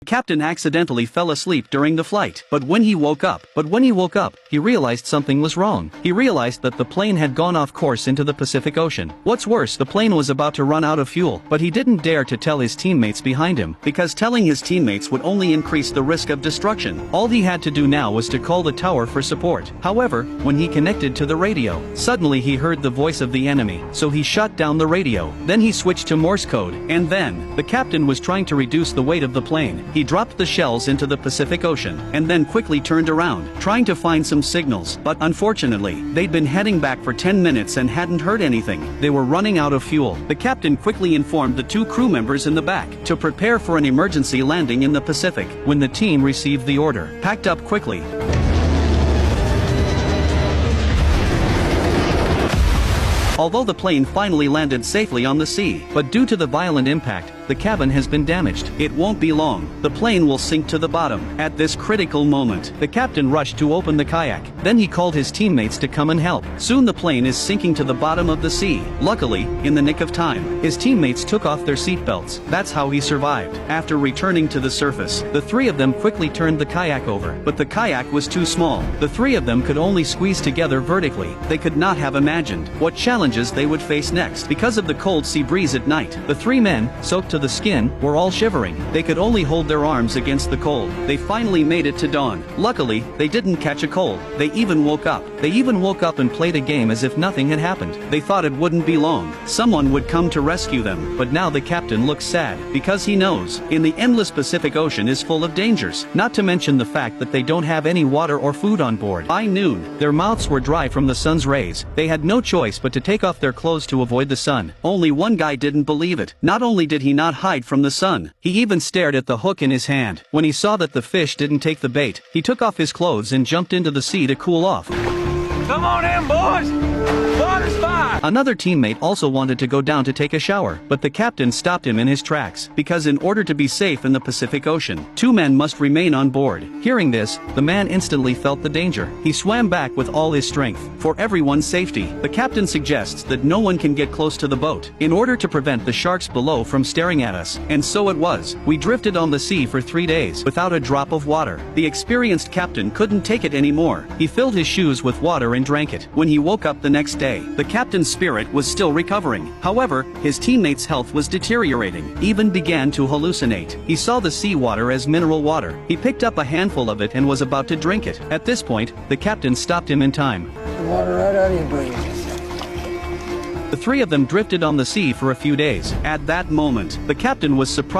The captain accidentally fell asleep during the flight. But when he woke up, he realized something was wrong. He realized that the plane had gone off course into the Pacific Ocean. What's worse, the plane was about to run out of fuel. But he didn't dare to tell his teammates behind him, because telling his teammates would only increase the risk of destruction. All he had to do now was to call the tower for support. However, when he connected to the radio, suddenly he heard the voice of the enemy, so he shut down the radio. Then he switched to Morse code, and then, the captain was trying to reduce the weight of the plane. He dropped the shells into the Pacific Ocean, and then quickly turned around, trying to find some signals. But unfortunately, they'd been heading back for 10 minutes and hadn't heard anything. They were running out of fuel. The captain quickly informed the 2 crew members in the back to prepare for an emergency landing in the Pacific. When the team received the order, packed up quickly. Although the plane finally landed safely on the sea, but due to the violent impact, the cabin has been damaged. It won't be long. The plane will sink to the bottom. At this critical moment, the captain rushed to open the kayak. Then he called his teammates to come and help. Soon the plane is sinking to the bottom of the sea. Luckily, in the nick of time, his teammates took off their seatbelts. That's how he survived. After returning to the surface, the 3 of them quickly turned the kayak over. But the kayak was too small. The 3 of them could only squeeze together vertically. They could not have imagined what challenges they would face next. Because of the cold sea breeze at night, the 3 men, soaked to the skin, were all shivering. They could only hold their arms against the cold. They finally made it to dawn. Luckily, they didn't catch a cold. They even woke up. And played a game as if nothing had happened. They thought it wouldn't be long. Someone would come to rescue them. But now the captain looks sad, because he knows, in the endless Pacific Ocean is full of dangers. Not to mention the fact that they don't have any water or food on board. By noon, their mouths were dry from the sun's rays. They had no choice but to take off their clothes to avoid the sun. Only one guy didn't believe it. Not only did he not hide from the sun, he even stared at the hook in his hand. When he saw that the fish didn't take the bait, he took off his clothes and jumped into the sea to cool off. Come on in, boys! Water's fine! Another teammate also wanted to go down to take a shower, but the captain stopped him in his tracks, because in order to be safe in the Pacific Ocean, 2 men must remain on board. Hearing this, the man instantly felt the danger. He swam back with all his strength. For everyone's safety, the captain suggests that no one can get close to the boat, in order to prevent the sharks below from staring at us. And so it was. We drifted on the sea for 3 days, without a drop of water. The experienced captain couldn't take it anymore. He filled his shoes with water and drank it. When he woke up the next day, the captain's spirit was still recovering. However, his teammates' health was deteriorating, even began to hallucinate. He saw the seawater as mineral water. He picked up a handful of it and was about to drink it. At this point, the captain stopped him in time. The water right out of your brain. The 3 of them drifted on the sea for a few days. At that moment, the captain was surprised